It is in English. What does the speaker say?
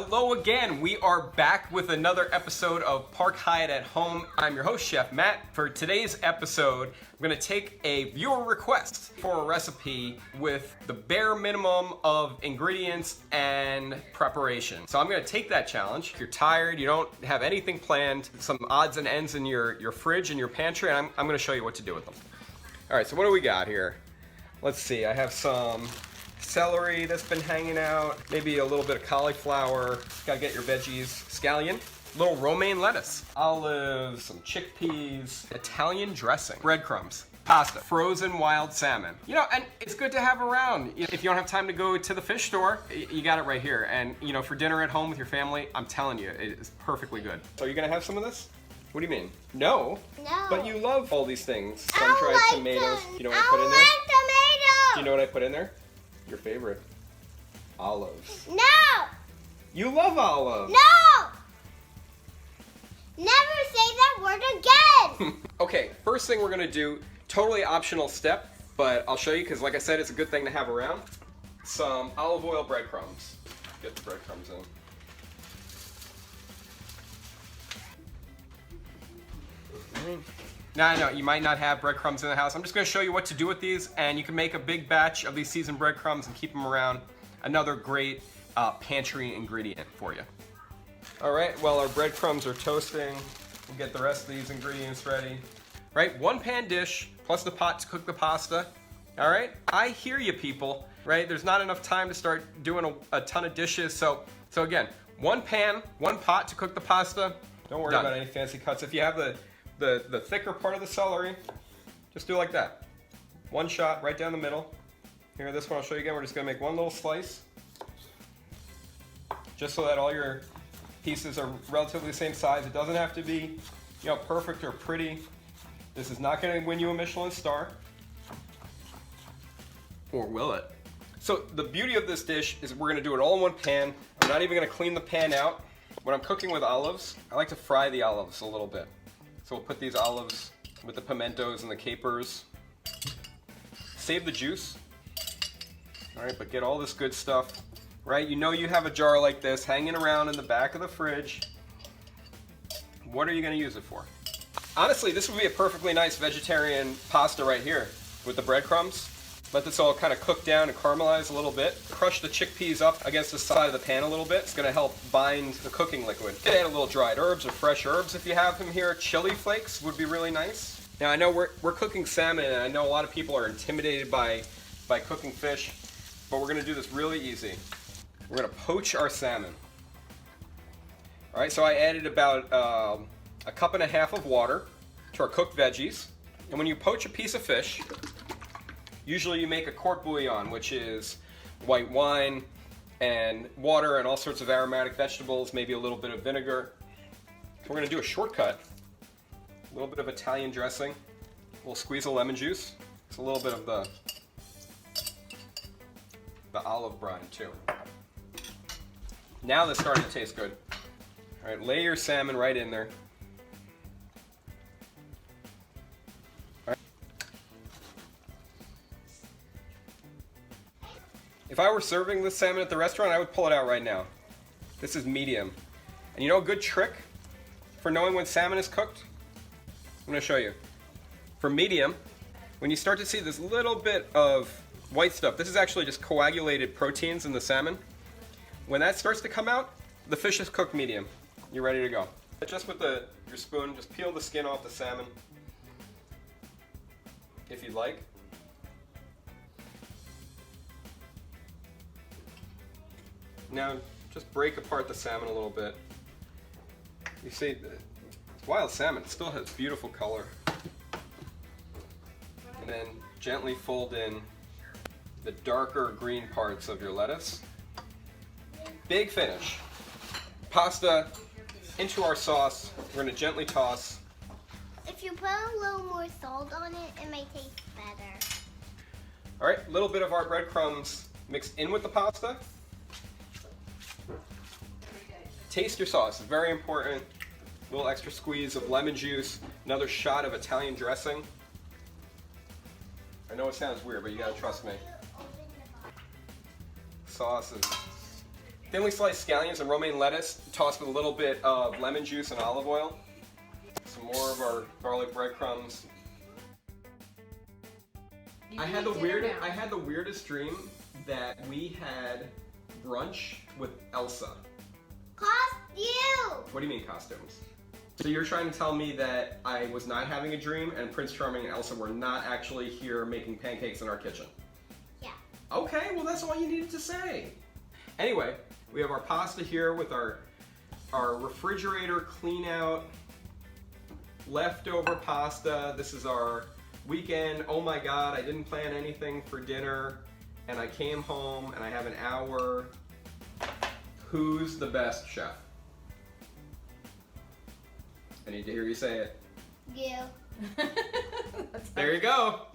Hello again. We are back with another episode of Park Hyatt at Home. I'm your host, Chef Matt. For today's episode, I'm going to take a viewer request for a recipe with the bare minimum of ingredients and preparation. So I'm going to take that challenge. If you're tired, you don't have anything planned, some odds and ends in your fridge and your pantry, and I'm going to show you what to do with them. All right, so what do we got here? Let's see. I have some celery that's been hanging out, maybe a little bit of cauliflower, gotta get your veggies, scallion, little romaine lettuce, olives, some chickpeas, Italian dressing, breadcrumbs, pasta, frozen wild salmon. You know, and it's good to have around. If you don't have time to go to the fish store, you got it right here. And you know, for dinner at home with your family, I'm telling you, it is perfectly good. So you're gonna have some of this? What do you mean? No? No. But you love all these things. Sun-dried tomatoes. You know what I put in there? Tomatoes. Do you know what I put in there? Your favorite. Olives. No! You love olives! No! Never say that word again! Okay, first thing we're gonna do, totally optional step, but I'll show you because like I said, it's a good thing to have around. Some olive oil breadcrumbs. Get the breadcrumbs in. Now I know you might not have breadcrumbs in the house. I'm just going to show you what to do with these, and you can make a big batch of these seasoned breadcrumbs and keep them around. Another great pantry ingredient for you. All right, well our breadcrumbs are toasting. We'll get the rest of these ingredients ready. Right, one pan dish plus the pot to cook the pasta. All right, I hear you people. Right, there's not enough time to start doing a ton of dishes. So again, one pan, one pot to cook the pasta. Don't worry about any fancy cuts. If you have the thicker part of the celery, just do it like that. One shot right down the middle. Here, this one I'll show you again. We're just gonna make one little slice, just so that all your pieces are relatively the same size. It doesn't have to be, you know, perfect or pretty. This is not gonna win you a Michelin star. Or will it? So the beauty of this dish is we're gonna do it all in one pan. I'm not even gonna clean the pan out. When I'm cooking with olives, I like to fry the olives a little bit. So we'll put these olives with the pimentos and the capers. Save the juice. All right, but get all this good stuff, right? You know you have a jar like this hanging around in the back of the fridge. What are you gonna use it for? Honestly, this would be a perfectly nice vegetarian pasta right here with the breadcrumbs. Let this all kind of cook down and caramelize a little bit. Crush the chickpeas up against the side of the pan a little bit. It's gonna help bind the cooking liquid. Add a little dried herbs or fresh herbs if you have them here. Chili flakes would be really nice. Now I know we're cooking salmon, and I know a lot of people are intimidated by cooking fish, but we're gonna do this really easy. We're gonna poach our salmon. All right, so I added about a cup and a half of water to our cooked veggies. And when you poach a piece of fish, usually you make a court bouillon, which is white wine and water and all sorts of aromatic vegetables, maybe a little bit of vinegar. So we're gonna do a shortcut. A little bit of Italian dressing. We'll squeeze of lemon juice. It's a little bit of the olive brine too. Now that's starting to taste good. All right, lay your salmon right in there. If I were serving this salmon at the restaurant, I would pull it out right now. This is medium. And you know a good trick for knowing when salmon is cooked? I'm gonna show you. For medium, when you start to see this little bit of white stuff, this is actually just coagulated proteins in the salmon. When that starts to come out, the fish is cooked medium. You're ready to go. Just with your spoon, just peel the skin off the salmon, if you'd like. Now, just break apart the salmon a little bit. You see, it's wild salmon. It still has beautiful color. And then gently fold in the darker green parts of your lettuce. Big finish. Pasta into our sauce. We're gonna gently toss. If you put a little more salt on it, it may taste better. All right, a little bit of our breadcrumbs mixed in with the pasta. Taste your sauce, it's very important. A little extra squeeze of lemon juice, another shot of Italian dressing. I know it sounds weird, but you gotta trust me. Sauce is Thinly sliced scallions and romaine lettuce, tossed with a little bit of lemon juice and olive oil. Some more of our garlic breadcrumbs. I had the weirdest dream that we had brunch with Elsa. Costume! What do you mean costumes? So you're trying to tell me that I was not having a dream and Prince Charming and Elsa were not actually here making pancakes in our kitchen? Yeah. Okay, well that's all you needed to say. Anyway, we have our pasta here with our refrigerator clean out, leftover pasta. This is our weekend. Oh my God, I didn't plan anything for dinner and I came home and I have an hour. Who's the best chef? I need to hear you say it. You. There you go.